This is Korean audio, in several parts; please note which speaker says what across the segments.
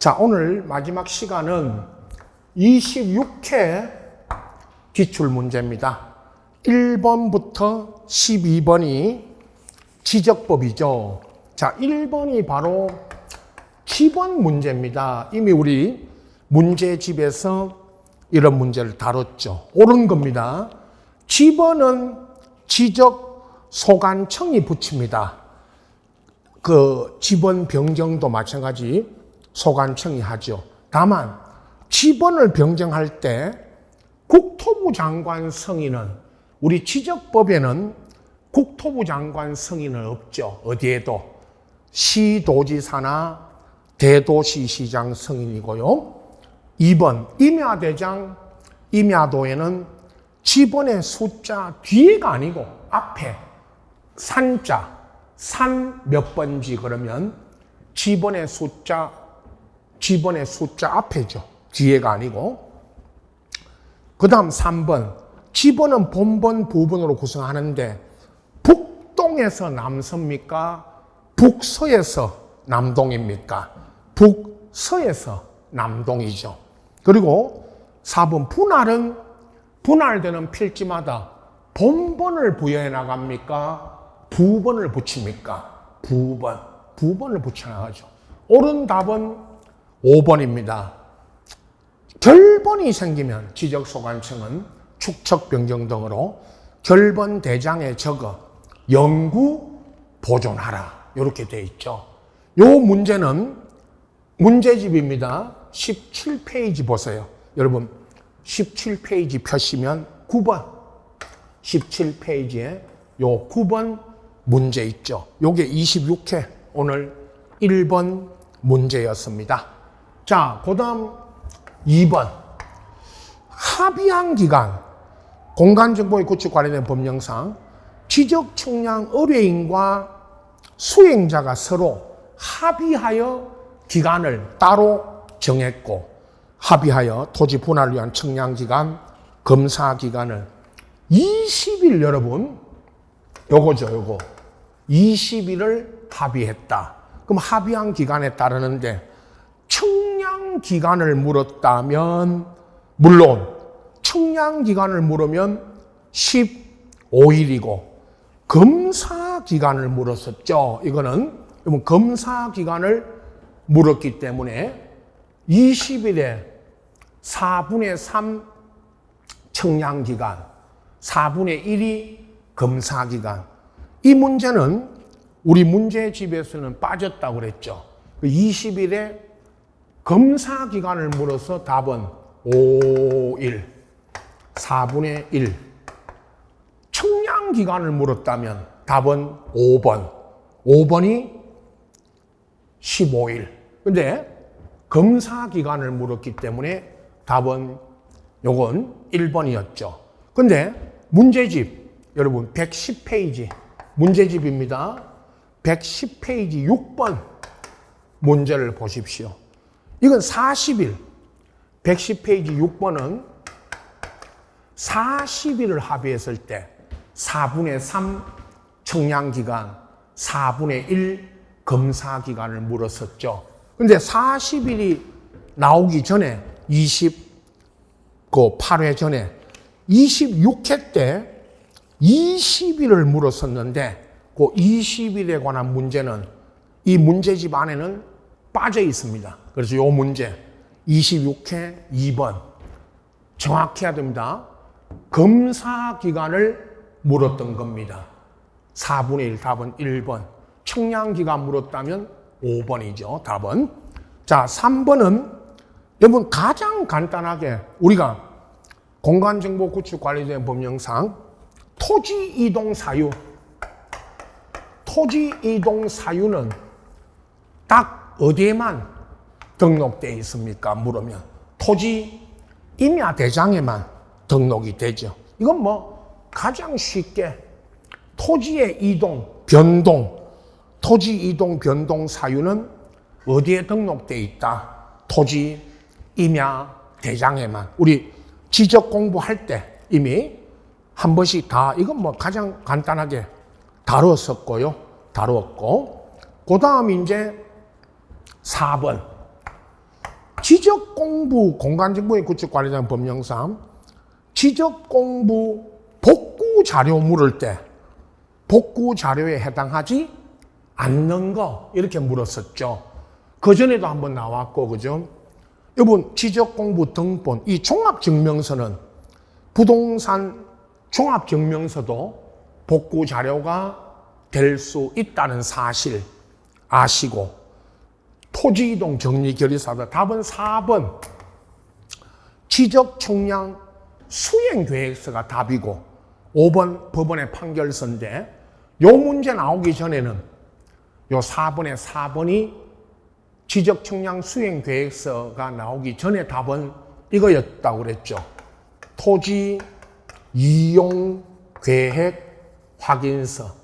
Speaker 1: 자, 오늘 마지막 시간은 26회 기출문제입니다. 1번부터 12번이 지적법이죠. 자, 1번이 바로 기본 문제입니다. 이미 우리 문제집에서 이런 문제를 다뤘죠. 옳은 겁니다. 지번은 지적 소관청이 붙입니다. 그 지번 변경도 마찬가지 소관청이 하죠. 다만 지번을 변경할 때 국토부 장관 승인은 우리 지적법에는 국토부 장관 승인은 없죠. 어디에도 시도지사나 대도시시장 승인이고요. 2번 임야대장, 임야도에는 지번의 숫자 뒤에가 아니고 앞에 산자, 산 몇 번지 그러면 지번의 숫자 앞에죠. 뒤에가 아니고. 그 다음 3번 지번은 본번, 부번으로 구성하는데 북동에서 남서입니까? 북서에서 남동입니까? 북서에서 남동이죠. 그리고 4번 분할은 분할되는 필지마다 본번을 부여해 나갑니까? 부번을 붙입니까? 부번을 붙여 나가죠. 옳은 답은 5번입니다. 결번이 생기면 지적소관청은 축척 변경 등으로 결번 대장에 적어 영구 보존하라. 이렇게 돼 있죠. 요 문제는 문제집입니다. 17페이지 보세요. 여러분 17페이지 펴시면 9번 17페이지에 요 9번 문제 있죠. 요게 26회 오늘 1번 문제였습니다. 자, 그 다음 2번 합의한 기간 공간정보의 구축 관련된 법령상 지적 측량 의뢰인과 수행자가 서로 합의하여 기간을 따로 정했고 합의하여 토지 분할을 위한 측량 기간, 검사 기간을 20일 여러분 요거죠, 요거 20일을 합의했다. 그럼 합의한 기간에 따르는데 측량 기간을 물었다면 물론 측량 기간을 물으면 15일이고 검사 기간을 물었었죠. 이거는 검사 기간을 물었기 때문에 20일에 4분의 3 측량 기간, 4분의 1이 검사 기간. 이 문제는 우리 문제집에서는 빠졌다고 그랬죠. 20일에 검사 기간을 물어서 답은 5일, 4분의 1. 측량 기간을 물었다면 답은 5번. 5번이 15일. 근데 검사 기간을 물었기 때문에 답은 요건 1번이었죠. 근데 문제집 여러분 110페이지 문제집입니다. 110페이지 6번 문제를 보십시오. 이건 40일 110페이지 6번은 40일을 합의했을 때 4분의 3 측량기간 4분의 1 검사기간을 물었었죠. 근데 40일이 나오기 전에 28회 전에 26회 때 20일을 물었었는데 그 20일에 관한 문제는 이 문제집 안에는 빠져 있습니다. 그래서 이 문제 26회 2번 정확히 해야 됩니다. 검사 기간을 물었던 겁니다. 4분의 1 답은 1번. 측량 기간 물었다면 5번이죠. 답은. 자, 3번은 여러분 가장 간단하게 우리가 공간정보 구축 관리된 법령상 토지 이동 사유. 토지 이동 사유는 딱 어디에만 등록되어 있습니까? 물으면 토지 임야 대장에만 등록이 되죠. 이건 뭐 가장 쉽게 토지의 이동, 변동, 토지 이동, 변동 사유는 어디에 등록되어 있다? 토지 임야 대장에만. 우리 지적 공부할 때 이미 한 번씩 다 이건 뭐 가장 간단하게 다뤘었고 그 다음 이제 4번 지적공부 공간정보의 구축관리자는 법령상 지적공부 복구 자료 물을 때 복구 자료에 해당하지 않는 거 이렇게 물었었죠. 그 전에도 한번 나왔고, 그죠? 여러분, 지적공부 등본, 이 종합증명서는 부동산 종합증명서도 복구 자료가 될 수 있다는 사실 아시고, 토지이동 정리결의사다. 답은 4번 지적총량 수행계획서가 답이고 5번 법원의 판결서인데, 요 문제 나오기 전에는 요 4번의 4번이 지적총량 수행계획서가 나오기 전에 답은 이거였다고 그랬죠. 토지 이용계획 확인서.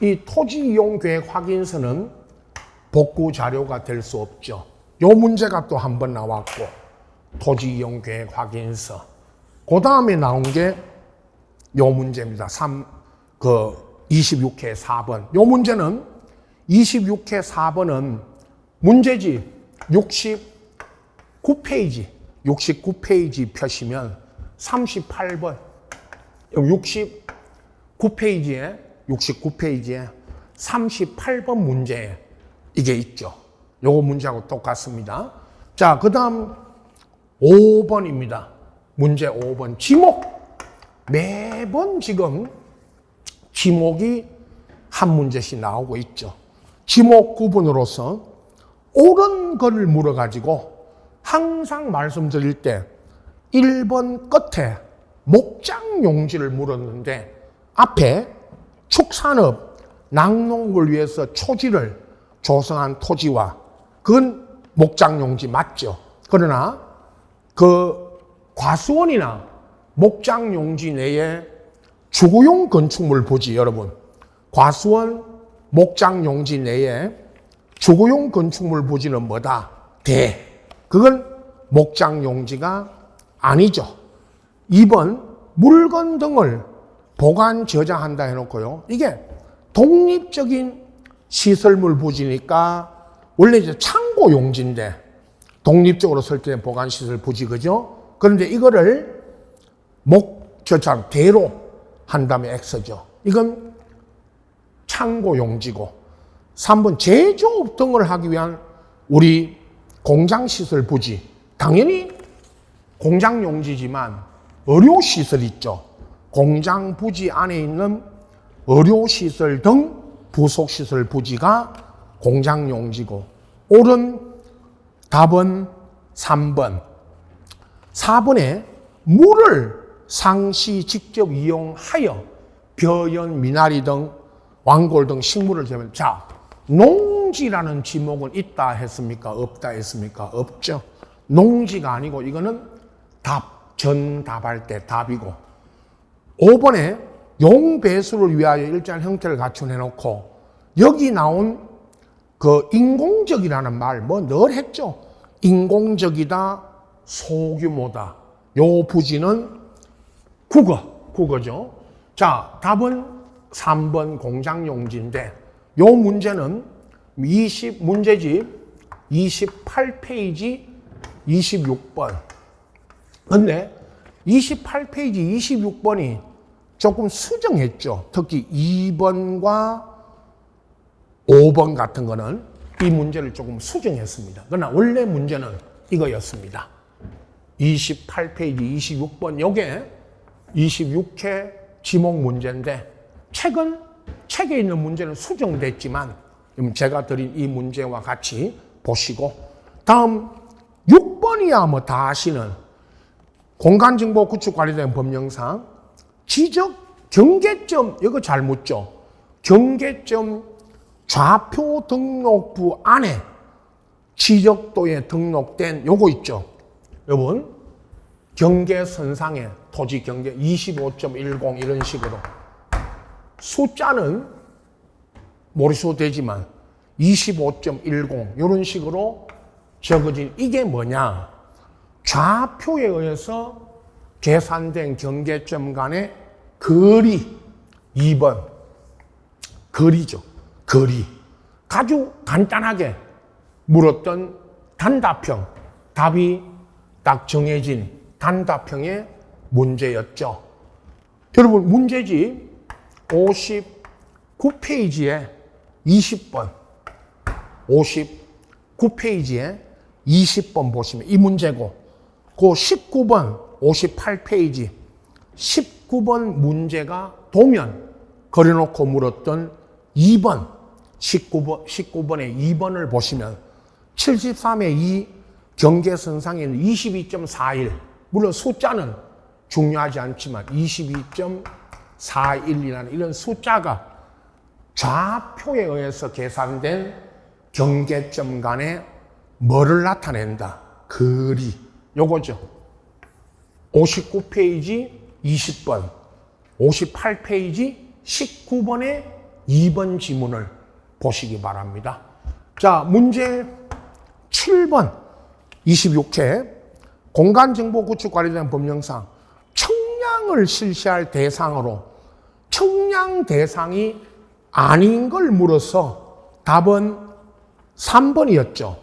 Speaker 1: 이 토지 이용계획 확인서는 복구 자료가 될 수 없죠. 요 문제가 또 한 번 나왔고, 토지 이용계획 확인서. 그 다음에 나온 게 요 문제입니다. 26회 4번. 요 문제는 26회 4번은 문제지 69페이지 펴시면 38번. 69페이지에 38번 문제에 이게 있죠. 요거 문제하고 똑같습니다. 자, 그 다음 5번입니다. 문제 5번. 지목. 매번 지금 지목이 한 문제씩 나오고 있죠. 지목 구분으로서 옳은 거를 물어가지고 항상 말씀드릴 때 1번 끝에 목장 용지를 물었는데 앞에 축산업, 낙농을 위해서 초지를 조성한 토지와 그건 목장 용지 맞죠. 그러나 그 과수원이나 목장 용지 내에 주거용 건축물 보지, 여러분. 과수원, 목장 용지 내에 주거용 건축물 부지는 뭐다? 그건 목장 용지가 아니죠. 2번, 물건 등을 보관, 저장한다 해놓고요. 이게 독립적인 시설물 부지니까 원래 이제 창고 용지인데 독립적으로 설계된 보관시설 부지, 그죠? 그런데 이거를 대로 한 다음에 X죠. 이건 창고 용지고. 3번, 제조업 등을 하기 위한 우리 공장시설 부지. 당연히 공장 용지지만 의료시설 있죠. 공장 부지 안에 있는 의료시설 등 부속시설 부지가 공장 용지고. 옳은 답은 3번. 4번에 물을 상시 직접 이용하여 벼연, 미나리 등 왕골 등 식물을 재면. 자, 농지라는 지목은 있다 했습니까? 없다 했습니까? 없죠. 농지가 아니고 이거는 전답할 때 답이고. 5번에 용배수를 위하여 일정한 형태를 갖춘 해놓고 여기 나온 그 인공적이라는 말 늘 했죠. 인공적이다, 소규모다. 요 부지는 국어죠. 자, 답은 3번 공장용지인데 요 문제는 문제집 28페이지 26번. 근데 28페이지 26번이 조금 수정했죠. 특히 2번과 5번 같은 거는 이 문제를 조금 수정했습니다. 그러나 원래 문제는 이거였습니다. 28페이지 26번 요게 26회 지목 문제인데 책에 있는 문제는 수정됐지만 제가 드린 이 문제와 같이 보시고, 다음 6번이야 뭐 다 아시는 공간정보 구축관리된 법령상 지적 경계점, 이거 잘 묻죠. 경계점 좌표 등록부 안에 지적도에 등록된 요거 있죠. 여러분, 경계선상에 토지 경계 25.10 이런 식으로 숫자는 모르셔도 되지만 25.10 이런 식으로 적어진 이게 뭐냐? 좌표에 의해서 계산된 경계점 간의 거리. 2번 거리죠. 거리. 아주 간단하게 물었던 단답형 답이 딱 정해진 단답형의 문제였죠. 여러분, 문제집 59페이지에 20번, 59페이지에 20번 보시면 이 문제고, 그 19번, 58페이지 19번 문제가 도면 그려놓고 물었던 2번, 19번의 2번을 보시면 73의 2 경계선상에는 22.41, 물론 숫자는 중요하지 않지만 22.41이라는 이런 숫자가 좌표에 의해서 계산된 경계점 간에 뭐를 나타낸다? 거리. 요거죠. 59페이지 20번, 58페이지 19번의 2번 지문을 보시기 바랍니다. 자, 문제 7번 26회 공간정보구축관리단 법령상 청량을 실시할 대상으로 청량 대상이 아닌 걸 물어서 답은 3번이었죠.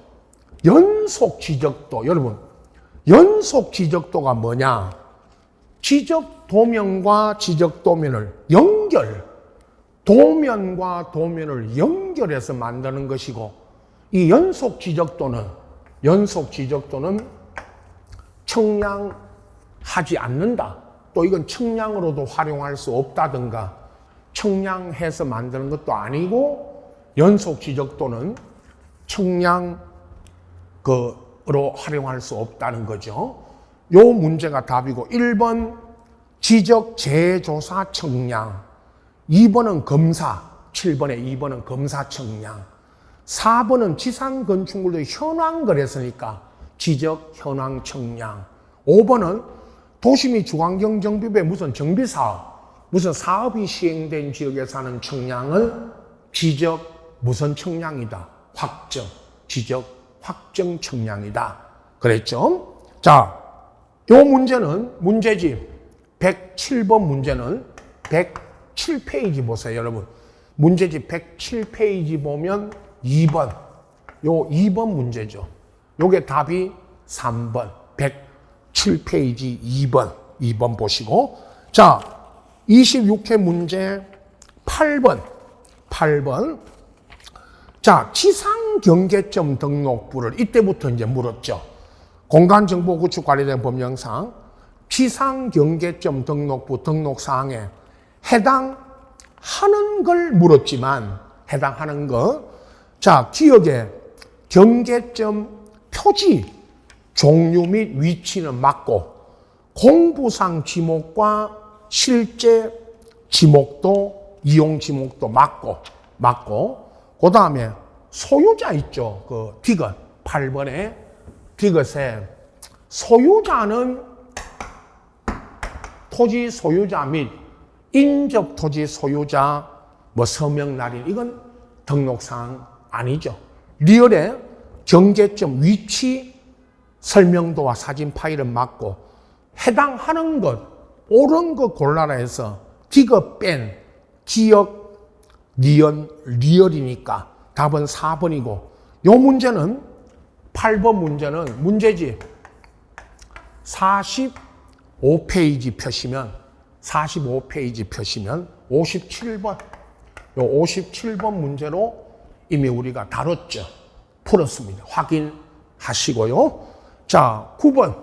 Speaker 1: 연속 지적도. 여러분, 연속 지적도가 뭐냐? 지적 도면과 지적 도면을 도면과 도면을 연결해서 만드는 것이고, 이 연속 지적도는 청량하지 않는다. 또 이건 청량으로도 활용할 수 없다든가 청량해서 만드는 것도 아니고, 연속 지적도는 청량으로 활용할 수 없다는 거죠. 요 문제가 답이고, 1번 지적 재조사 청량, 2번은 검사, 7번에 2번은 검사 청량, 4번은 지상 건축물도 현황 그랬으니까 지적 현황 청량, 5번은 도시 및 주환경 정비부의 무슨 정비 사업, 무슨 사업이 시행된 지역에서 하는 청량은 지적 무슨 청량이다. 확정, 지적 확정 청량이다. 그랬죠? 자, 요 문제는 문제집 107번 문제는 107페이지 보세요, 여러분. 문제집 107페이지 보면 2번. 요 2번 문제죠. 요게 답이 3번. 107페이지 2번 보시고. 자, 26회 문제 8번. 자, 지상경계점 등록부를 이때부터 이제 물었죠. 공간정보구축관리단 법령상 지상경계점 등록부 등록사항에 해당하는 걸 물었지만, 해당하는 거. 자, 기억에 경계점 표지 종류 및 위치는 맞고, 공부상 지목과 실제 지목도, 이용 지목도 맞고, 그 다음에 소유자 있죠. 그 디귿, 8번에 디귿에 소유자는 토지 소유자 및 인접 토지 소유자, 뭐 서명 날인, 이건 등록사항 아니죠. 리얼의 경계점 위치 설명도와 사진 파일은 맞고, 해당하는 것, 옳은 것 골라라 해서 디귿 뺀 기억 리얼이니까 답은 4번이고, 요 문제는 8번 문제는 문제집 45페이지 펴시면 57번, 요 57번 문제로 이미 우리가 다뤘죠. 풀었습니다. 확인하시고요. 자, 9번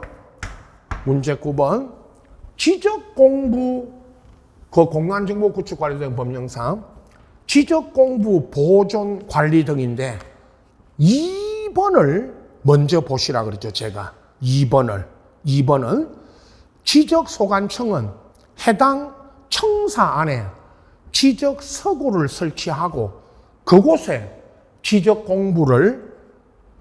Speaker 1: 문제 9번 지적공부, 그 공간정보구축관리단 법령상 지적공부 보존 관리 등인데 2번을 먼저 보시라 그랬죠. 제가 2번은 지적소관청은 해당 청사 안에 지적서고를 설치하고 그곳에 지적공부를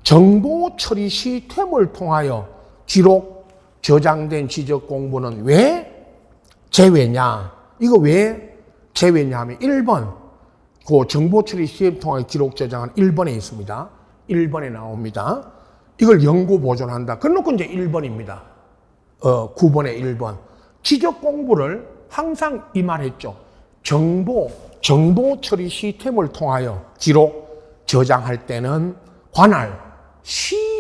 Speaker 1: 정보처리 시스템을 통하여 기록 저장된 지적공부는 왜 제외냐? 이거 왜 제외냐 하면 1번 그 정보처리 시스템 통하여 기록 저장한 1번에 있습니다. 1번에 나옵니다. 이걸 영구 보존한다. 그래놓고 이제 1번입니다. 9번에 1번. 지적 공부를 항상 이 말했죠. 정보 처리 시스템을 통하여 기록 저장할 때는 관할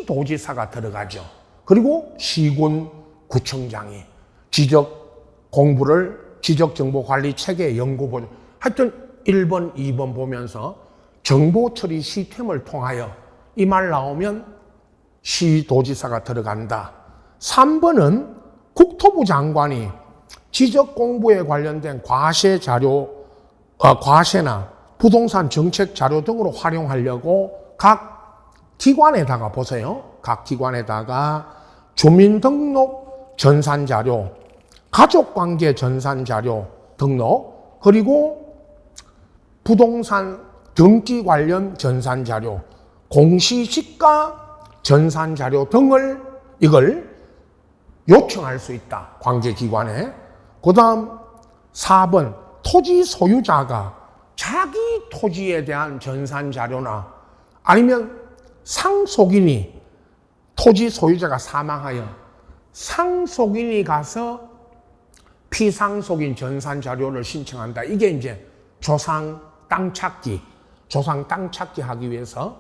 Speaker 1: 시도지사가 들어가죠. 그리고 시군 구청장이 지적 공부를 지적정보관리 체계 연구보조 하여튼 1번, 2번 보면서 정보처리 시스템을 통하여 이 말 나오면 시도지사가 들어간다. 3번은 국토부 장관이 지적 공부에 관련된 과세 자료, 과세나 부동산 정책 자료 등으로 활용하려고 각 기관에다가 보세요. 각 기관에다가 주민등록 전산 자료, 가족관계 전산 자료 등록, 그리고 부동산 등기 관련 전산 자료, 공시지가 전산 자료 등을 이걸 요청할 수 있다. 관계기관에. 그 다음 4번 토지 소유자가 자기 토지에 대한 전산 자료나 아니면 상속인이 토지 소유자가 사망하여 상속인이 가서 피상속인 전산 자료를 신청한다. 이게 이제 조상 땅 찾기 하기 위해서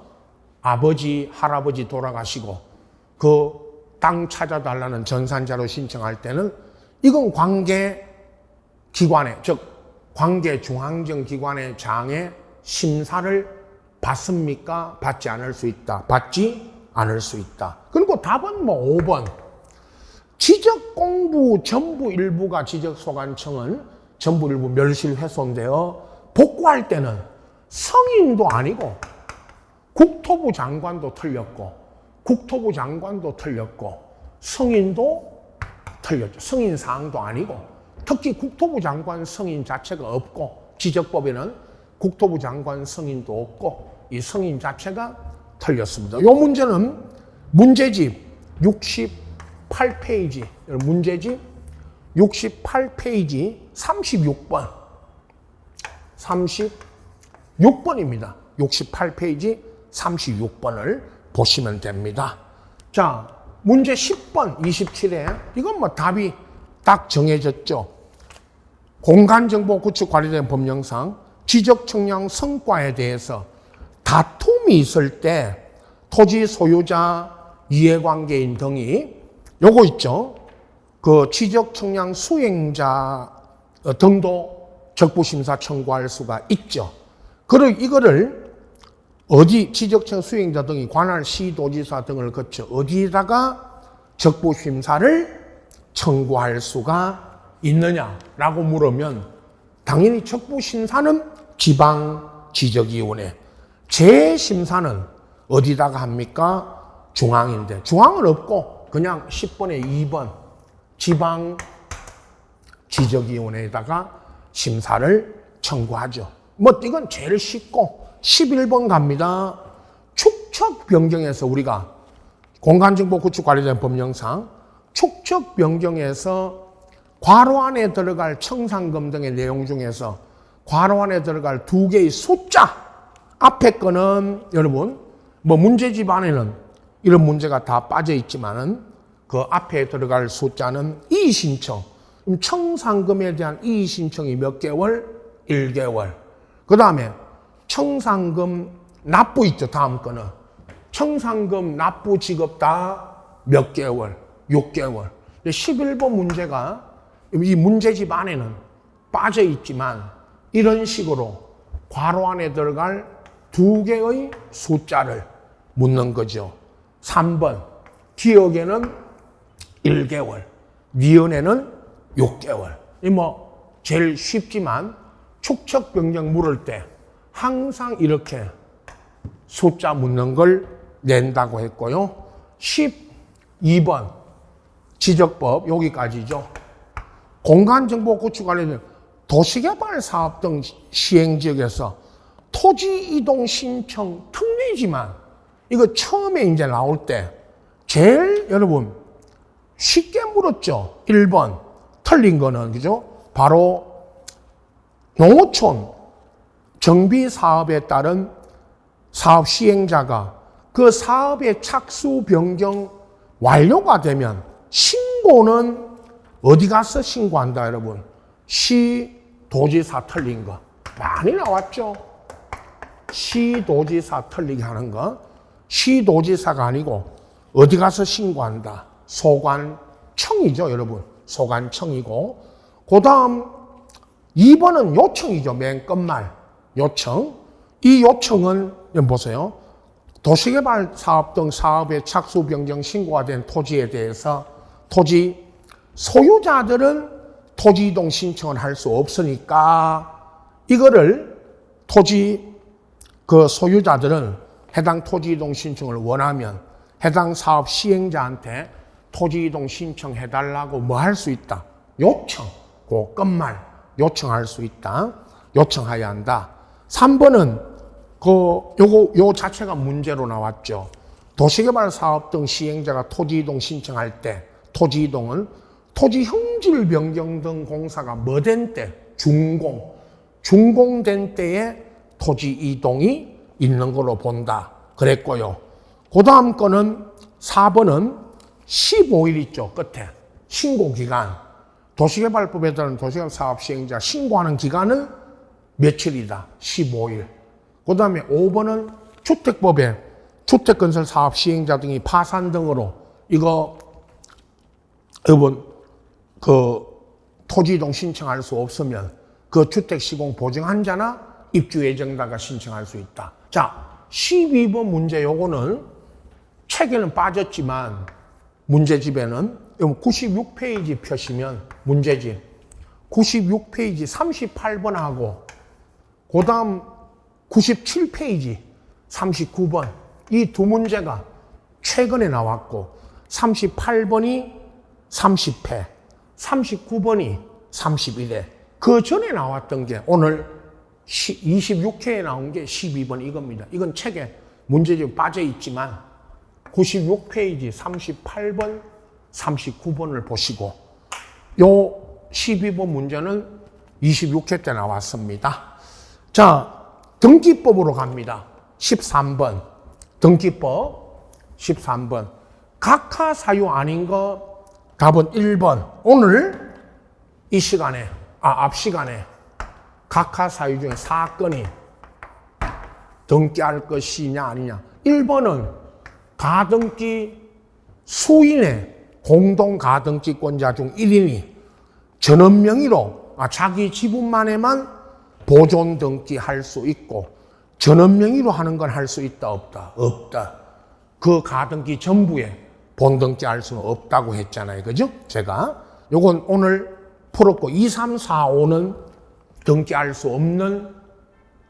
Speaker 1: 아버지, 할아버지 돌아가시고 그 땅 찾아달라는 전산 자료 신청할 때는 이건 관계 기관에, 즉 관계 중앙정 기관의 장에 심사를 받습니까? 받지 않을 수 있다. 받지 않을 수 있다. 그리고 답은 뭐 5번. 지적공부 전부 일부가 지적소관청은 전부 일부 멸실훼손되어 복구할 때는 성인도 아니고 국토부 장관도 틀렸고 성인도 틀렸죠. 성인 사항도 아니고 특히 국토부 장관 성인 자체가 없고 지적법에는 국토부 장관 성인도 없고 이 성인 자체가 틀렸습니다. 이 문제는 문제집 68페이지 문제집 68페이지 36번 36번입니다. 68페이지 36번을 보시면 됩니다. 자, 문제 10번 27에 이건 뭐 답이 딱 정해졌죠. 공간정보 구축 관리된 법령상 지적청량 성과에 대해서 다툼이 있을 때 토지 소유자, 이해관계인 등이 요거 있죠. 그 지적청량 수행자 등도 적부심사 청구할 수가 있죠. 그리고 이거를 어디 지적청 수행자 등이 관할 시도지사 등을 거쳐 어디에다가 적부심사를 청구할 수가 있느냐라고 물으면 당연히 적부심사는 지방지적위원회, 재심사는 어디다가 합니까? 중앙인데 중앙은 없고 그냥 10번에 2번 지방지적위원회에다가 심사를 청구하죠. 뭐 이건 제일 쉽고 11번 갑니다. 축척 변경에서 우리가 공간정보 구축 관리된 법령상 축척 변경에서 괄호 안에 들어갈 청산금 등의 내용 중에서 괄호 안에 들어갈 두 개의 숫자 앞에 거는 여러분 뭐 문제집 안에는 이런 문제가 다 빠져 있지만은 그 앞에 들어갈 숫자는 이의신청. 청산금에 대한 이의신청이 몇 개월? 1개월. 그 다음에 청산금 납부 있죠. 다음 거는 청산금 납부 지급 다 몇 개월? 6개월. 11번 문제가 이 문제집 안에는 빠져 있지만 이런 식으로 괄호 안에 들어갈 두 개의 숫자를 묻는 거죠. 3번 기억에는 1개월, 니은에는 6개월. 이 뭐 제일 쉽지만 축척 변경 물을 때 항상 이렇게 숫자 묻는 걸 낸다고 했고요. 12번 지적법 여기까지죠. 공간정보 구축 관련된 도시개발 사업 등 시행지역에서 토지 이동 신청 특례지만 이거 처음에 이제 나올 때 제일 여러분 쉽게 물었죠. 1번 틀린 거는 그죠? 바로 농어촌 정비 사업에 따른 사업 시행자가 그 사업의 착수 변경 완료가 되면 신고는 어디 가서 신고한다 여러분? 시도지사 틀린 거 많이 나왔죠. 시도지사 틀리게 하는 거. 시도지사가 아니고 어디 가서 신고한다. 소관청이죠, 여러분. 소관청이고. 그 다음 2번은 요청이죠. 맨 끝말. 요청. 이 요청은, 여기 보세요. 도시개발 사업 등 사업의 착수 변경 신고가 된 토지에 대해서 토지 소유자들은 토지 이동 신청을 할 수 없으니까 이거를 토지 그 소유자들은 해당 토지 이동 신청을 원하면 해당 사업 시행자한테 토지 이동 신청해달라고 뭐 할 수 있다. 요청. 그 끝말. 요청할 수 있다. 요청해야 한다. 3번은 요 자체가 문제로 나왔죠. 도시개발 사업 등 시행자가 토지 이동 신청할 때 토지 이동은 토지 형질 변경 등 공사가 뭐 된 때? 준공된 때에 토지 이동이 있는 걸로 본다. 그랬고요. 그 다음 거는 4번은 15일 있죠. 끝에. 신고기간. 도시개발법에 따른 도시개발 사업 시행자 신고하는 기간은 며칠이다. 15일. 그 다음에 5번은 주택법에 주택건설 사업 시행자 등이 파산 등으로 이거 여러분 토지 이동 신청할 수 없으면 그 주택 시공 보증한자나 입주 예정자가 신청할 수 있다. 자, 12번 문제 요거는 책에는 빠졌지만 문제집에는 96페이지 펴시면 문제집 96페이지 38번하고 그 다음 97페이지 39번 이 두 문제가 최근에 나왔고 38번이 30회 39번이 31회 그 전에 나왔던 게 오늘 26회에 나온 게 12번 이겁니다. 이건 책에 문제집 빠져 있지만 96페이지 38번 39번을 보시고 요 12번 문제는 26회 때 나왔습니다. 자, 등기법으로 갑니다. 13번 등기법 13번 각하 사유 아닌 거 답은 1번. 오늘 이 시간에 앞 시간에 각하 사유 중에 사건이 등기할 것이냐 아니냐. 1번은 가등기 수인의 공동 가등기권자 중 1인이 전원 명의로 자기 지분만에만 보존 등기할 수 있고 전원 명의로 하는 건 할 수 있다 없다? 없다. 그 가등기 전부에 본등기할 수는 없다고 했잖아요. 그죠? 제가 요건 오늘 풀었고 2, 3, 4, 5는 등기할 수 없는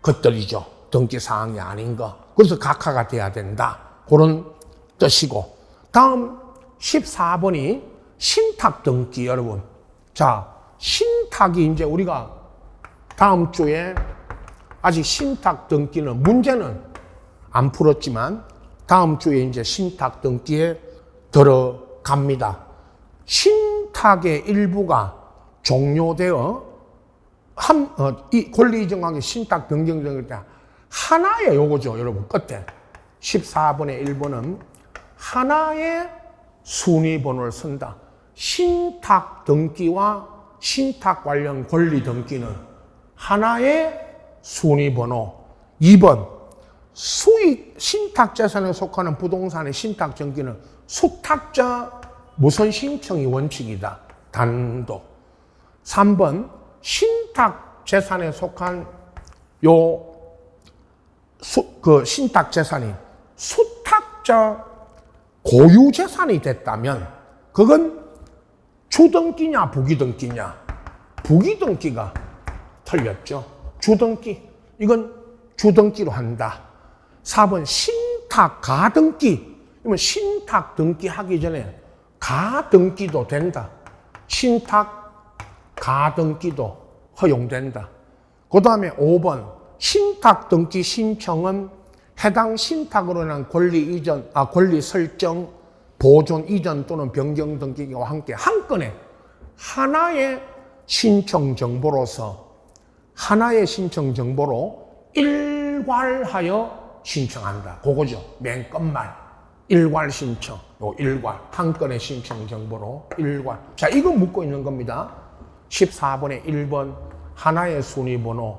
Speaker 1: 것들이죠. 등기 사항이 아닌 거. 그래서 각하가 돼야 된다. 그런 뜻이고 다음 14번이 신탁 등기 여러분. 자, 신탁이 이제 우리가 다음 주에 아직 신탁 등기는 문제는 안 풀었지만 다음 주에 이제 신탁 등기에 들어갑니다. 신탁의 일부가 종료되어 이 권리이전관계 신탁 변경 등일 때 하나의 요거죠, 여러분. 끝에 14번의 1번은 하나의 순위번호를 쓴다. 신탁 등기와 신탁 관련 권리 등기는 하나의 순위번호. 2번 수익 신탁 재산에 속하는 부동산의 신탁 등기는 수탁자 무선 신청이 원칙이다. 단독. 3번 신탁 재산에 속한 신탁 재산이 수탁자 고유 재산이 됐다면 그건 주등기냐 부기등기냐. 부기등기가 틀렸죠. 주등기. 이건 주등기로 한다. 4번 신탁 가등기. 그러면 신탁 등기 하기 전에 가등기도 된다. 신탁 가등기도 허용된다. 그 다음에 5번 신탁 등기 신청은 해당 신탁으로 인한 권리 설정, 보존 이전 또는 변경 등기와 함께 한 건에 하나의 신청 정보로서 하나의 신청 정보로 일괄하여 신청한다. 그거죠. 맨 끝말. 일괄 신청. 일괄. 한 건의 신청 정보로 일괄. 자, 이거 묻고 있는 겁니다. 14번에 1번 하나의 순위번호,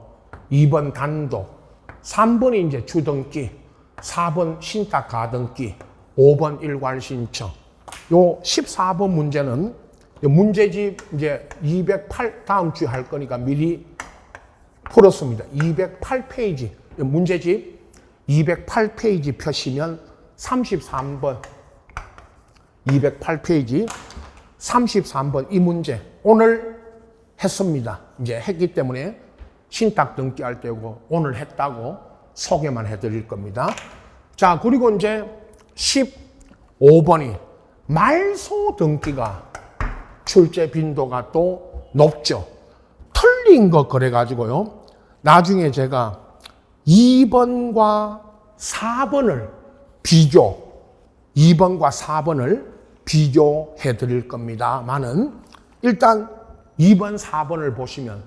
Speaker 1: 2번 단독, 3번이 이제 주등기, 4번 신탁 가등기, 5번 일괄 신청. 요 14번 문제는 문제집 이제 208 다음 주에 할 거니까 미리 풀었습니다. 208페이지 문제집 208페이지 펴시면 33번 208페이지 33번 이 문제 오늘 했습니다. 이제 했기 때문에 신탁 등기할 때고 오늘 했다고 소개만 해드릴 겁니다. 자, 그리고 이제 15번이 말소 등기가 출제 빈도가 또 높죠. 틀린 거 그래가지고요. 나중에 제가 2번과 4번을 2번과 4번을 비교해 드릴 겁니다만은 일단 2번, 4번을 보시면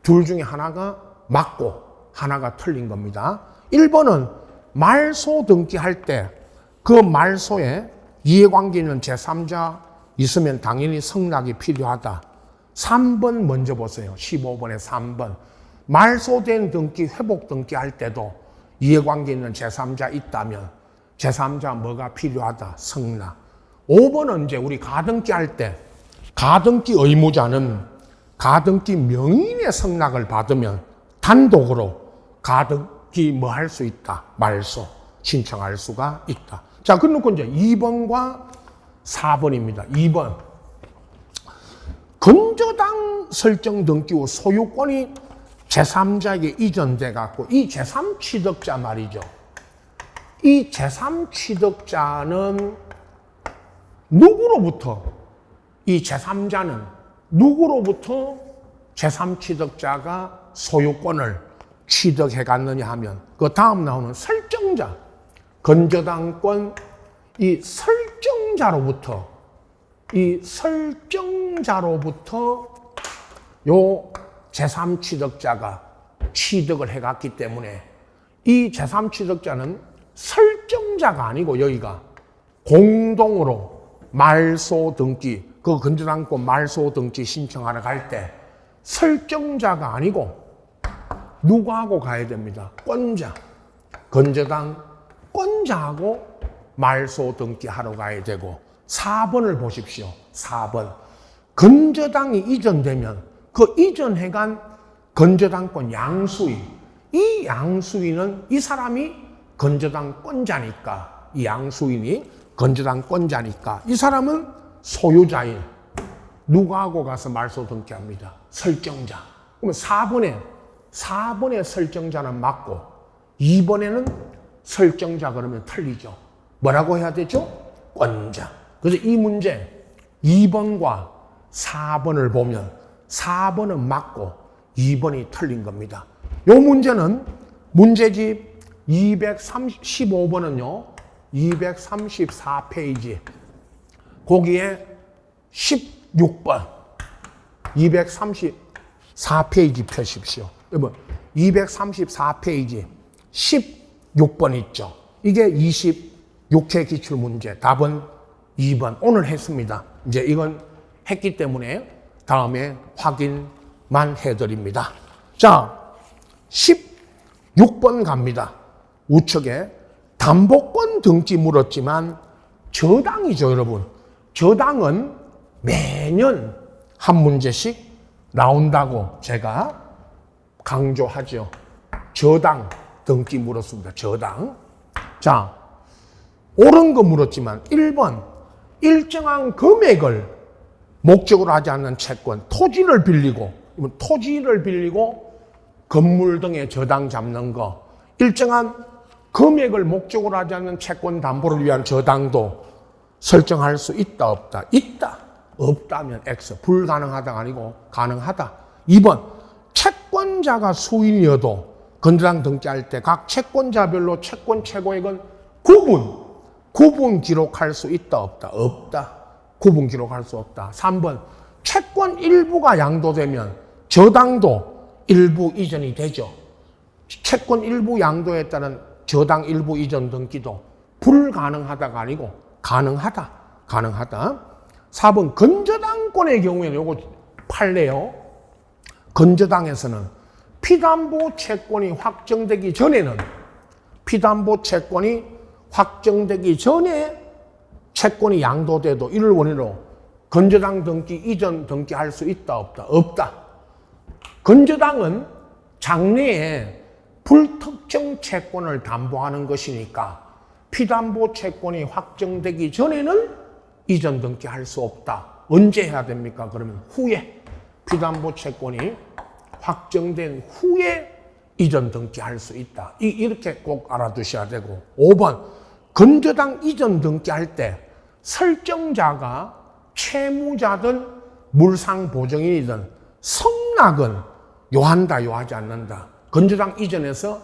Speaker 1: 둘 중에 하나가 맞고 하나가 틀린 겁니다. 1번은 말소 등기할 때 그 말소에 이해관계 있는 제3자 있으면 당연히 승낙이 필요하다. 3번 먼저 보세요. 15번에 3번. 말소된 등기, 회복 등기 할 때도 이해관계 있는 제3자 있다면 제3자 뭐가 필요하다? 승낙. 5번은 이제 우리 가등기 할 때 가등기 의무자는 가등기 명인의 승낙을 받으면 단독으로 가등기 뭐 할 수 있다? 말소 신청할 수가 있다. 자, 그러고 이제 2번과 4번입니다. 2번. 건조당 설정 등기 후 소유권이 제3자에게 이전돼 갖고 이 제3취득자 말이죠. 이 제3취득자는 누구로부터 이 제3자는 누구로부터 제3취득자가 소유권을 취득해 갔느냐 하면 그 다음 나오는 설정자 건조당권 이 설정자로부터 요 제3취득자가 취득을 해갔기 때문에 이 제3취득자는 설정자가 아니고 여기가 공동으로 말소 등기 그 건조당권 말소 등기 신청하러 갈 때 설정자가 아니고 누구하고 가야 됩니다. 권자 건조당 권자하고 말소 등기 하러 가야 되고 4번을 보십시오. 4번. 건조당이 이전되면 그 이전해간 건조당권 양수인 이 양수인은 이 사람이 건조당 권자니까 이 양수인이 건조당 권자니까 이 사람은 소유자인 누구하고 가서 말소 등기합니다. 설정자. 그러면 4번에 설정자는 맞고 2번에는 설정자 그러면 틀리죠. 뭐라고 해야 되죠? 권자. 그래서 이 문제 2번과 4번을 보면 4번은 맞고 2번이 틀린 겁니다. 이 문제는 문제집 215번은요. 234페이지 거기에 16번 234페이지 펴십시오. 여러분 234페이지 16번 있죠. 이게 26회 기출문제 답은 2번 오늘 했습니다. 이제 이건 했기 때문에 다음에 확인만 해드립니다. 자 16번 갑니다. 우측에 담보권 등기 물었지만 저당이죠 여러분. 저당은 매년 한 문제씩 나온다고 제가 강조하죠. 저당 등기 물었습니다. 저당. 자, 옳은 거 물었지만 1번 일정한 금액을 목적으로 하지 않는 채권, 토지를 빌리고 건물 등의 저당 잡는 거, 일정한 금액을 목적으로 하지 않는 채권 담보를 위한 저당도 설정할 수 있다 없다? 있다. 없다면 X. 불가능하다가 아니고 가능하다. 2번 채권자가 수인이어도 건조당 등기할 때 각 채권자별로 채권 최고액은 구분 기록할 수 있다 없다? 없다. 구분 기록할 수 없다. 3번 채권 일부가 양도되면 저당도 일부 이전이 되죠. 채권 일부 양도에 따른 저당 일부 이전 등기도 불가능하다가 아니고 가능하다. 4번 건조당권의 경우에는 요거 판례요. 건조당에서는 피담보 채권이 확정되기 전에 채권이 양도돼도 이를 원인으로 건저당 등기 이전 등기할 수 있다 없다? 없다. 건저당은 장래에 불특정 채권을 담보하는 것이니까 피담보 채권이 확정되기 전에는 이전 등기할 수 없다. 언제 해야 됩니까? 그러면 후에 피담보 채권이 확정된 후에 이전 등기할 수 있다. 이렇게 꼭 알아두셔야 되고 5번 건저당 이전 등기할 때 설정자가 채무자든 물상보증인이든 성낙은 요한다 요하지 않는다. 건저당 이전에서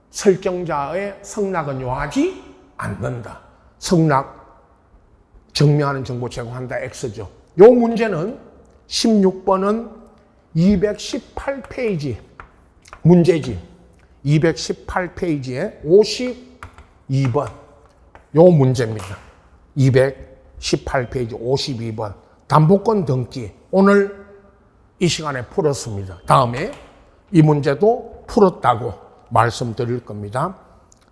Speaker 1: 설정자의 성낙은 요하지 않는다. 성낙 증명하는 정보 제공한다 X죠. 요 문제는 16번은 218페이지 문제지. 218페이지에 52번 요 문제입니다. 218페이지 52번 담보권 등기 오늘 이 시간에 풀었습니다. 다음에 이 문제도 풀었다고 말씀드릴 겁니다.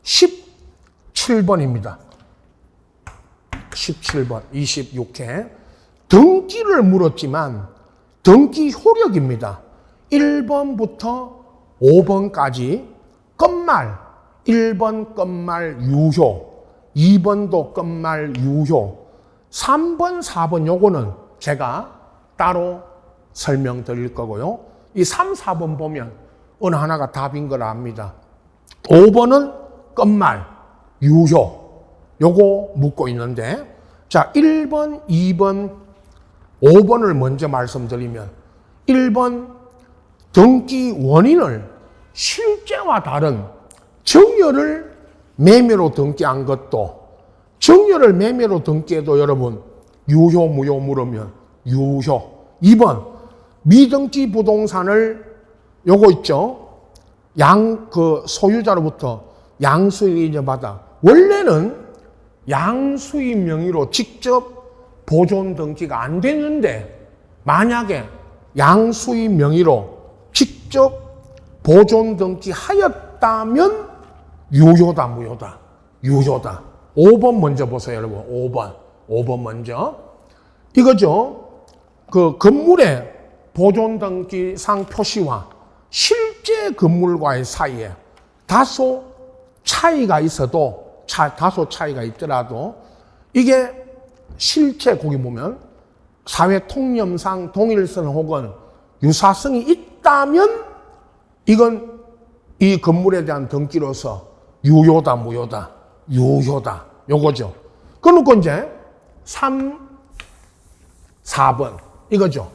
Speaker 1: 17번입니다. 17번 26회 등기를 물었지만 등기 효력입니다. 1번부터 5번까지 끝말 1번 끝말 유효 2번도 끝말 유효 3번 4번 요거는 제가 따로 설명드릴 거고요. 이 3, 4번 보면 어느 하나가 답인 걸 압니다. 5번은 끝말 유효 요거 묻고 있는데 자 1번, 2번, 5번을 먼저 말씀드리면 1번 등기 원인을 실제와 다른 정여를 매매로 등기한 것도 정여를 매매로 등기해도 여러분 유효 무효 물으면 유효. 2번 미등기 부동산을 요거 있죠. 소유자로부터 양수인이 인정받아. 원래는 양수인 명의로 직접 보존 등기가 안 됐는데 만약에 양수인 명의로 직접 보존 등기하였다면 유효다 무효다? 유효다. 5번 먼저 보세요 여러분. 5번 먼저 이거죠. 그 건물의 보존 등기상 표시와 실제 건물과의 사이에 다소 차이가 있어도 다소 차이가 있더라도 이게 실제 거기 보면 사회 통념상 동일성 혹은 유사성이 있다면 이건 이 건물에 대한 등기로서 유효다 무효다? 유효다. 요거죠. 그러니까 이제 3, 4번 이거죠.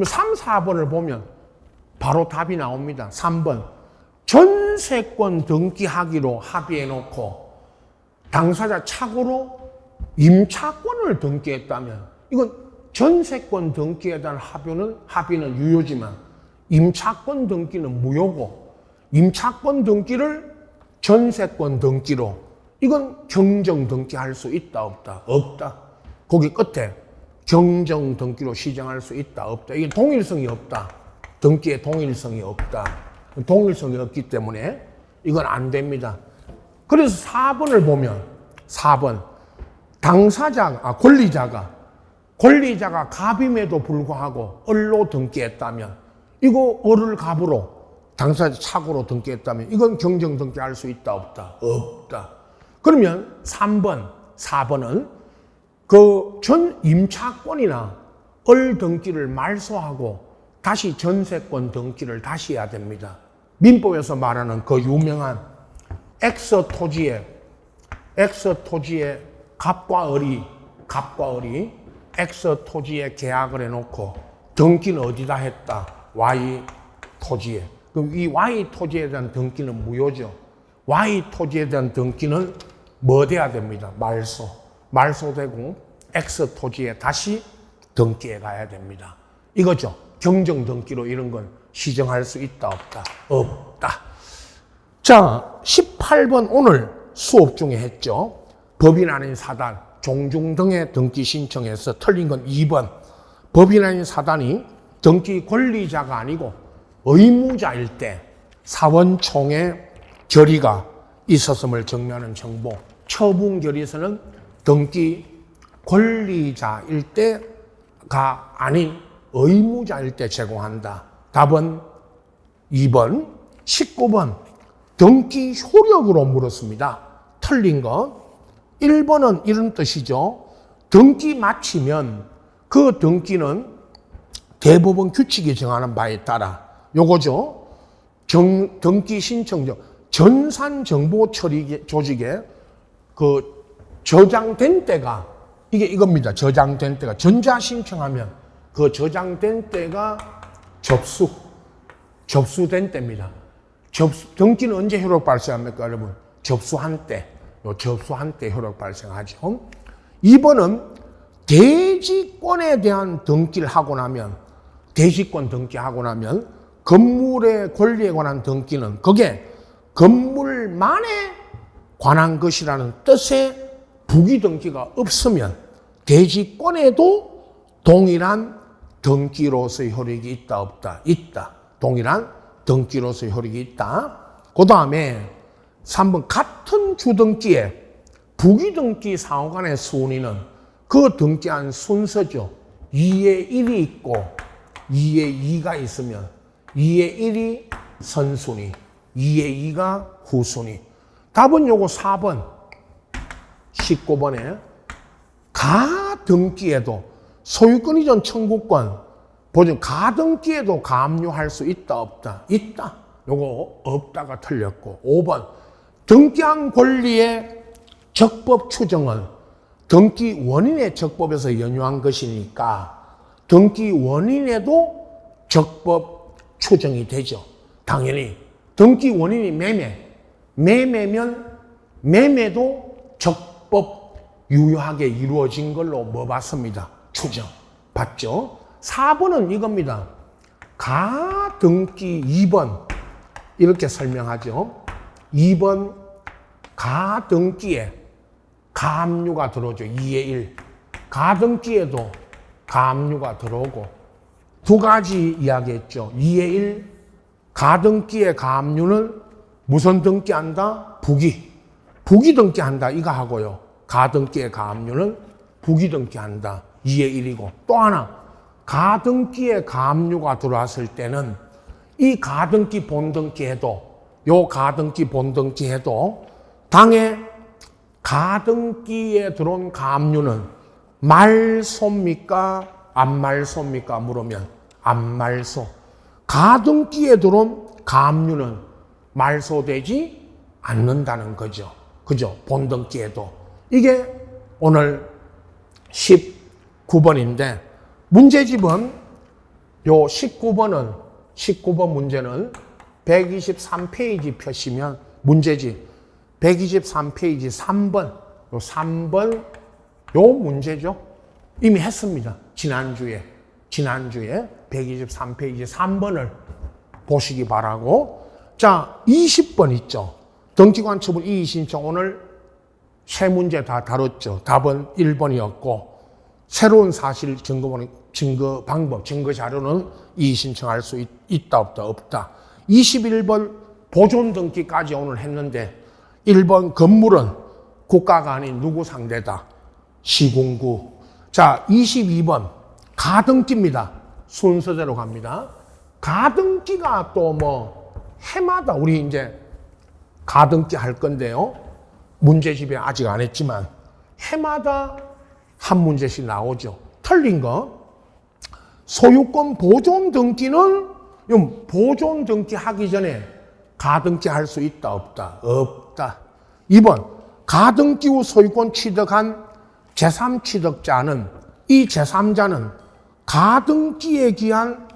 Speaker 1: 3, 4번을 보면 바로 답이 나옵니다. 3번 전세권 등기하기로 합의해 놓고 당사자 착오로 임차권을 등기했다면 이건 전세권 등기에 대한 합의는 유효지만 임차권 등기는 무효고 임차권 등기를 전세권 등기로 이건 경정 등기할 수 있다 없다? 없다. 거기 끝에 경정 등기로 시정할 수 있다 없다? 이게 동일성이 없다. 등기에 동일성이 없다. 동일성이 없기 때문에 이건 안 됩니다. 그래서 4번을 보면 4번 권리자가 갑임에도 불구하고 을로 등기했다면 이거 을을 갑으로 당사자 착오로 등기했다면 이건 경정 등기할 수 있다 없다? 없다. 그러면 3번, 4번은 그 전 임차권이나 을 등기를 말소하고 다시 전세권 등기를 다시 해야 됩니다. 민법에서 말하는 그 유명한 X 토지의 갑과 을이 X 토지에 계약을 해놓고 등기는 어디다 했다? Y 토지에. 그럼 이 Y 토지에 대한 등기는 무효죠. Y 토지에 대한 등기는 뭐 돼야 됩니다? 말소되고 X 토지에 다시 등기해 가야 됩니다. 이거죠. 경정 등기로 이런 건 시정할 수 있다 없다? 없다. 자, 18번 오늘 수업 중에 했죠. 법인 아닌 사단, 종중 등의 등기 신청해서 틀린 건 2번. 법인 아닌 사단이 등기 권리자가 아니고 의무자일 때 사원총회 결의가 있었음을 증명하는 정보. 처분 결의서는 등기 권리자일 때가 아닌 의무자일 때 제공한다. 답은 2번. 19번. 등기 효력으로 물었습니다. 틀린 거. 1번은 이런 뜻이죠. 등기 마치면 그 등기는 대법원 규칙이 정하는 바에 따라 요거죠. 등기 신청조 전산정보 처리 조직에 그 저장된 때가 이겁니다. 저장된 때가 전자 신청하면 그 저장된 때가 접수된 때입니다. 등기는 언제 효력 발생합니까, 여러분? 접수한 때 효력 발생하죠. 2번은 대지권에 대한 등기를 하고 나면, 대지권 등기하고 나면 건물의 권리에 관한 등기는 그게 건물만에 관한 것이라는 뜻의 부기 등기가 없으면 대지권에도 동일한 등기로서의 효력이 있다, 없다? 있다. 동일한 등기로서의 효력이 있다. 그 다음에 3번 같은 주등기에 부기등기 상호간의 순위는 그 등기한 순서죠. 2의 1이 있고 2의 2가 있으면 2의 1이 선순위, 2의 2가 후순위. 답은 요거 4번. 19번에 가등기에도 소유권 이전 청구권 보증 가등기에도 가압류할 수 있다, 없다? 있다. 요거 없다가 틀렸고. 5번 등기한 권리의 적법 추정은 등기 원인의 적법에서 연유한 것이니까 등기 원인에도 적법 추정이 되죠. 당연히 등기 원인이 매매면 매매도 적법 유효하게 이루어진 걸로 뭐 봤습니다. 추정 봤죠. 4번은 이겁니다. 가등기 2번 이렇게 설명하죠. 2번 가등기에 가압류가 들어오죠. 2의 1. 가등기에도 가압류가 들어오고 두 가지 이야기했죠. 2의 1 가등기의 가압류는 무슨 등기한다? 부기 등기한다 이거 하고요. 가등기의 가압류는 부기 등기한다. 2의 1이고 또 하나 가등기에 가압류가 들어왔을 때는 이 가등기 본등기에도 요 가등기 본등기에도 당에 가등기에 들어온 가압류는 말소입니까? 안 말소입니까? 물으면 안 말소. 가등기에 들어온 가압류는 말소되지 않는다는 거죠. 그죠? 본등기에도. 이게 오늘 19번인데 문제집은 요 19번 문제는 123페이지 펴시면 문제집 123페이지 3번 요 3번 요 문제죠. 이미 했습니다. 지난주에 123페이지 3번을 보시기 바라고. 자, 20번 있죠. 등기관 처분 이의 신청 오늘 세 문제 다 다뤘죠. 답은 1번이었고 새로운 사실 증거 방법, 증거 자료는 이의 신청할 수 있다, 없다, 없다. 21번 보존 등기까지 오늘 했는데 1번 건물은 국가가 아닌 누구 상대다? 시군구. 자, 22번 가등기입니다. 순서대로 갑니다. 가등기가 또 뭐 해마다 우리 이제 가등기 할 건데요. 문제집에 아직 안 했지만 해마다 한 문제씩 나오죠. 틀린 거. 소유권 보존 등기는 보존 등기 하기 전에 가등기 할 수 있다, 없다? 없다. 2번 가등기 후 소유권 취득한 제3취득자는 이 제3자는 가등기에 기한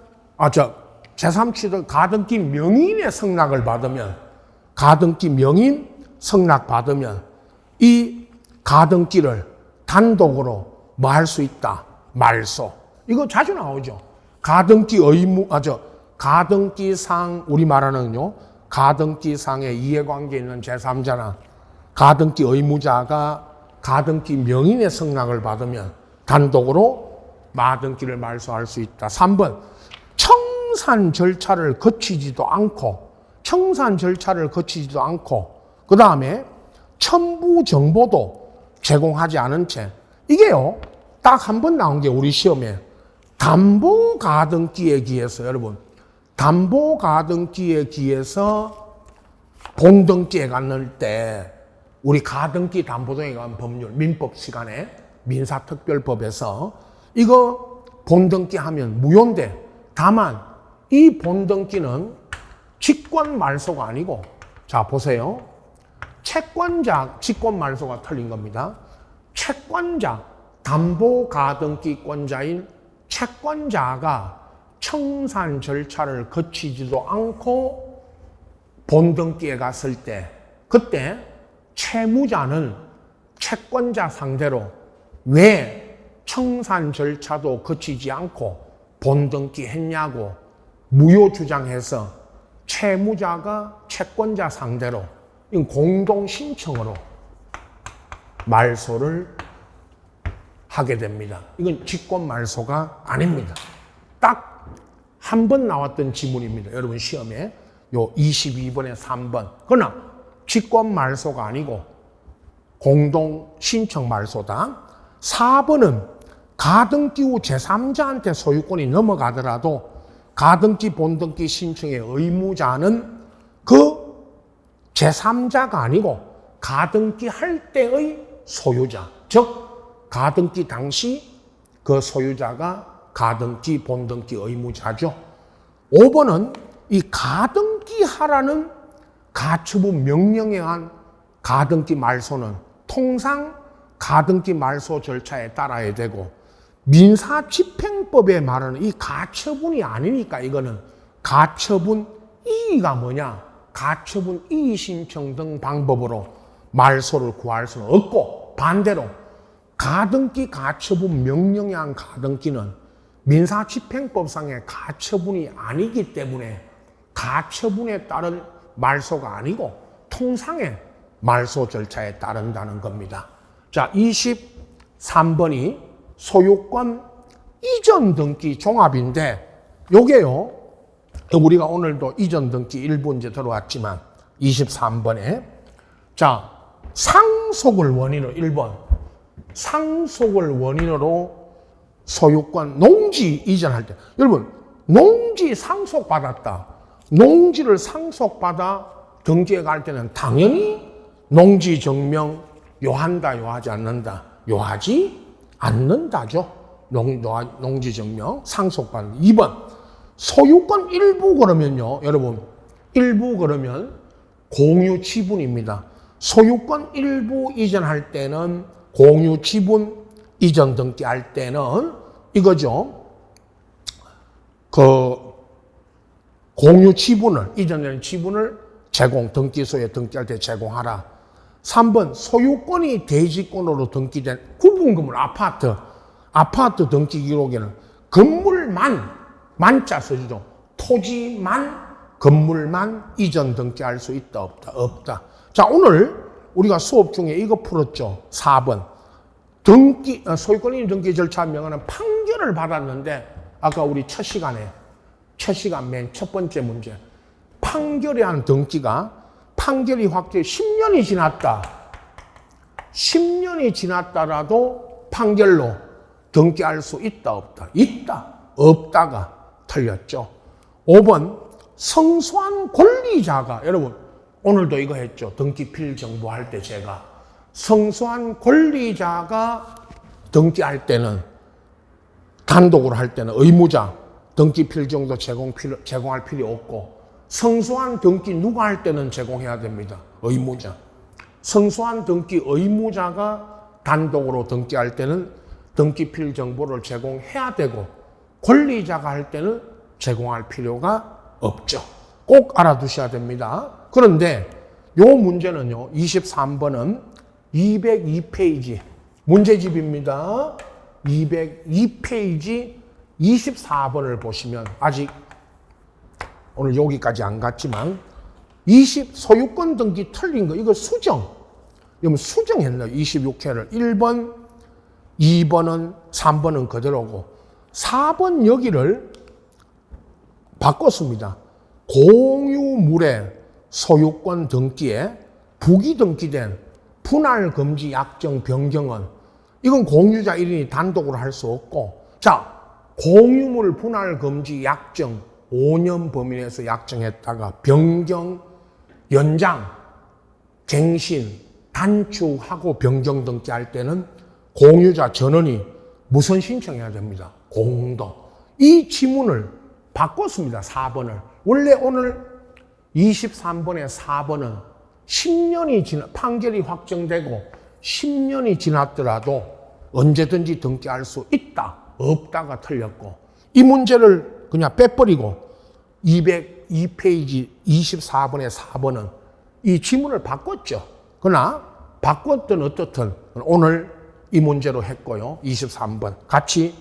Speaker 1: 제3취득 가등기 명인의 승낙을 받으면 가등기 명인 승낙 받으면 이 가등기를 단독으로 뭐 할 수 있다? 말소. 이거 자주 나오죠. 가등기 의무, 가등기상, 우리 말하는요, 가등기상에 이해관계 있는 제3자나 가등기 의무자가 가등기 명인의 승낙을 받으면 단독으로 마등기를 말소할 수 있다. 3번, 청산 절차를 거치지도 않고, 그 다음에 첨부 정보도 제공하지 않은 채 이게요, 딱 한 번 나온 게 우리 시험에 담보가등기에 기해서, 여러분, 담보가등기에 기해서 본등기에 갔을 때 우리 가등기 담보등에 관한 법률 민법 시간에 민사특별법에서 이거 본등기 하면 무효인데, 다만 이 본등기는 직권 말소가 아니고, 자 보세요. 채권자, 직권 말소가 틀린 겁니다. 채권자, 담보가등기권자인 채권자가 청산 절차를 거치지도 않고 본등기에 갔을 때, 그때 채무자는 채권자 상대로 왜 청산 절차도 거치지 않고 본등기 했냐고 무효 주장해서 채무자가 채권자 상대로 공동 신청으로 말소를 하게 됩니다. 이건 직권 말소가 아닙니다. 딱 한 번 나왔던 지문입니다. 여러분 시험에 요 22번에 3번. 그러나 직권 말소가 아니고 공동 신청 말소다. 4번은 가등기 후 제3자한테 소유권이 넘어가더라도 가등기 본등기 신청의 의무자는 그 제3자가 아니고 가등기 할 때의 소유자, 즉 가등기 당시 그 소유자가 가등기 본등기 의무자죠. 5번은 이 가등기 하라는 가처분 명령에 의한 가등기 말소는 통상 가등기 말소 절차에 따라야 되고, 민사집행법에 말하는 이 가처분이 아니니까 이거는 가처분 이의가 뭐냐, 가처분 이의 신청 등 방법으로 말소를 구할 수는 없고, 반대로 가등기 가처분 명령에 의한 가등기는 민사집행법상의 가처분이 아니기 때문에 가처분에 따른 말소가 아니고 통상의 말소 절차에 따른다는 겁니다. 자, 23번이 소유권 이전 등기 종합인데, 요게요, 우리가 오늘도 이전 등기 일부 이제 들어왔지만 23번에 자, 상속을 원인으로 1번 상속을 원인으로 소유권 농지 이전할 때, 여러분 농지 상속받았다. 농지를 상속받아 등기에 갈 때는 당연히 농지 증명 요한다, 요하지 않는다? 요하지 않는다죠. 농지 증명 상속받는. 2번 소유권 일부 그러면요, 여러분 일부 그러면 공유 지분입니다. 소유권 일부 이전할 때는 공유 지분 이전 등기할 때는 이거죠. 그 공유 지분을, 이전되는 지분을 등기소에 등기할 때 제공하라. 3번 소유권이 대지권으로 등기된 구분건물 아파트 등기 기록에는 건물만, 만자 써주죠. 토지만, 건물만 이전 등기할 수 있다, 없다? 없다. 자, 오늘 우리가 수업 중에 이거 풀었죠. 4번. 소유권인 등기 절차 명하는 판결을 받았는데, 아까 우리 첫 시간 맨 첫 번째 문제. 판결에 한 등기가 판결이 확정 10년이 지났다. 10년이 지났다라도 판결로 등기할 수 있다, 없다? 있다. 없다가 틀렸죠. 5번 성소한 권리자가, 여러분 오늘도 이거 했죠. 등기필 정보할 때 제가 성소한 권리자가 등기할 때는, 단독으로 할 때는 의무자 등기필 정도 제공할 필요 없고, 성소한 등기 누가 할 때는 제공해야 됩니다. 의무자. 성소한 등기 의무자가 단독으로 등기할 때는 등기필 정보를 제공해야 되고, 권리자가 할 때는 제공할 필요가 없죠. 꼭 알아두셔야 됩니다. 그런데 요 문제는요, 23번은 202페이지 문제집입니다. 202페이지 24번을 보시면, 아직 오늘 여기까지 안 갔지만 소유권 등기 틀린 거, 이거 수정. 이러면 수정했나요? 26회를 1번, 2번은 3번은 그대로고 4번 여기를 바꿨습니다. 공유물의 소유권 등기에 부기 등기된 분할 금지 약정 변경은 이건 공유자 1인이 단독으로 할 수 없고, 자, 공유물 분할 금지 약정 5년 범위 내에서 약정했다가 변경, 연장, 갱신, 단축하고 변경 등기할 때는 공유자 전원이 무슨 신청해야 됩니다. 공동. 이 지문을 바꿨습니다. 4번을. 원래 오늘 23번의 4번은 10년이 판결이 확정되고 10년이 지났더라도 언제든지 등기할 수 있다, 없다가 틀렸고, 이 문제를 그냥 빼버리고 202페이지 24번의 4번은 이 지문을 바꿨죠. 그러나 바꿨든 어떻든 오늘 이 문제로 했고요. 23번 같이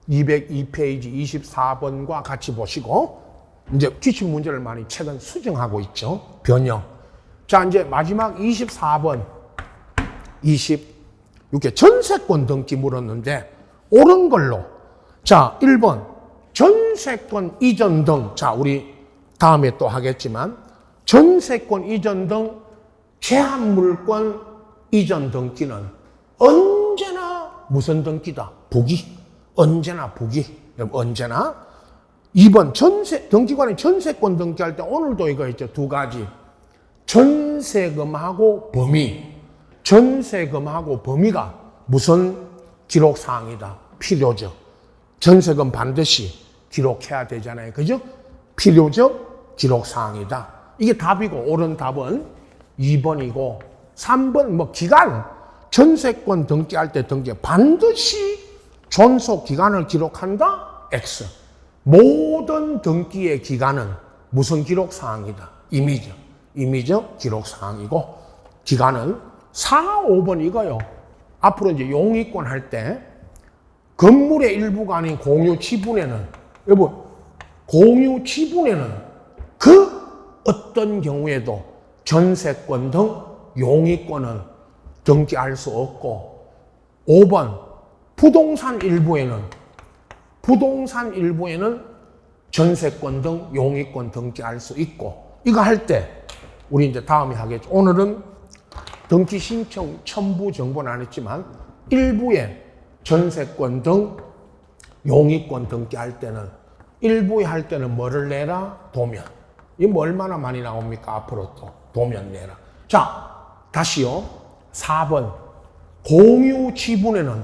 Speaker 1: 202페이지 24번과 같이 보시고, 이제 기출 문제를 많이 최근 수정하고 있죠. 변형. 자, 이제 마지막 24번 26회 전세권 등기 물었는데 옳은 걸로. 자, 1번 전세권 이전 등, 자, 우리 다음에 또 하겠지만 전세권 이전 등 제한물권 이전 등기는 언제나 무슨 등기다? 부기. 언제나 부기. 언제나. 2번 등기관이 전세권 등기할 때 오늘도 이거 있죠. 두 가지. 전세금하고 범위. 전세금하고 범위가 무슨 기록사항이다. 필요적. 전세금 반드시 기록해야 되잖아요. 그죠? 필요적 기록사항이다. 이게 답이고, 옳은 답은 2번이고, 3번 기간. 전세권 등기할 때 반드시 존속 기간을 기록한다. X. 모든 등기의 기간은 무슨 기록사항이다. 임의적 기록사항이고, 기간은 4, 5번 이거요. 앞으로 이제 용의권 할 때 건물의 일부가 아닌 공유 지분에는, 여러분, 공유 지분에는 그 어떤 경우에도 전세권 등 용의권은 등기할 수 없고, 5번 부동산 일부에는 전세권 등 용의권 등기할 수 있고, 이거 할 때 우리 이제 다음에 하겠죠. 오늘은 등기 신청 첨부 정보는 안 했지만 일부에 전세권 등 용의권 등기할 때는, 일부에 할 때는 뭐를 내라? 도면. 이거 뭐 얼마나 많이 나옵니까? 앞으로 또 도면 내라. 자, 다시요. 4번 공유 지분에는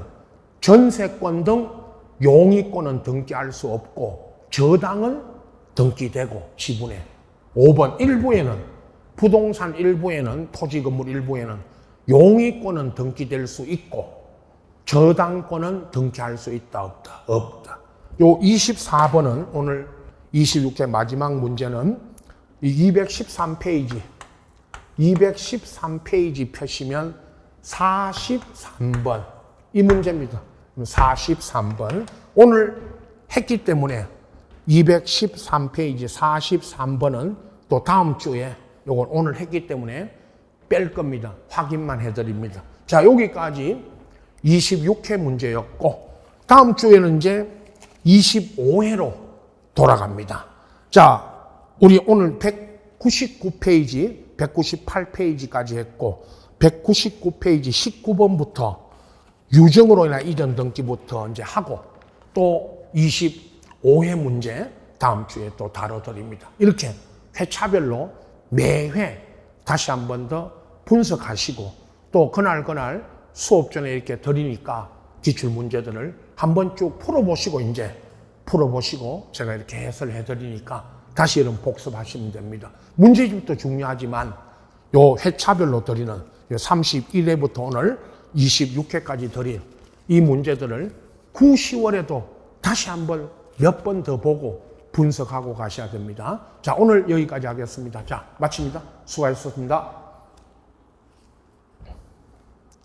Speaker 1: 전세권 등 용의권은 등기할 수 없고 저당은 등기되고 지분에. 5번 일부에는, 부동산 일부에는, 토지 건물 일부에는 용의권은 등기될 수 있고 저당권은 등기할 수 있다, 없다? 없다. 요 24번은 오늘 26회 마지막 문제는 213페이지 펴시면 43번 이 문제입니다. 43번 오늘 했기 때문에 213페이지 43번은 또 다음 주에, 요건 오늘 했기 때문에 뺄 겁니다. 확인만 해드립니다. 자, 여기까지 26회 문제였고, 다음 주에는 이제 25회로 돌아갑니다. 자, 우리 오늘 199페이지, 198페이지까지 했고, 199페이지 19번부터 유정으로 인한 이전 등기부터 이제 하고, 또 25회 문제 다음 주에 또 다뤄드립니다. 이렇게 회차별로 매회 다시 한 번 더 분석하시고, 또 그날 수업 전에 이렇게 드리니까 기출 문제들을 한번 쭉 풀어보시고 제가 이렇게 해설해 드리니까 다시 이런 복습하시면 됩니다. 문제집도 중요하지만 요 회차별로 드리는 요 31회부터 오늘 26회까지 드린 이 문제들을 9, 10월에도 다시 한번 몇 번 더 보고 분석하고 가셔야 됩니다. 자, 오늘 여기까지 하겠습니다. 자, 마칩니다. 수고하셨습니다.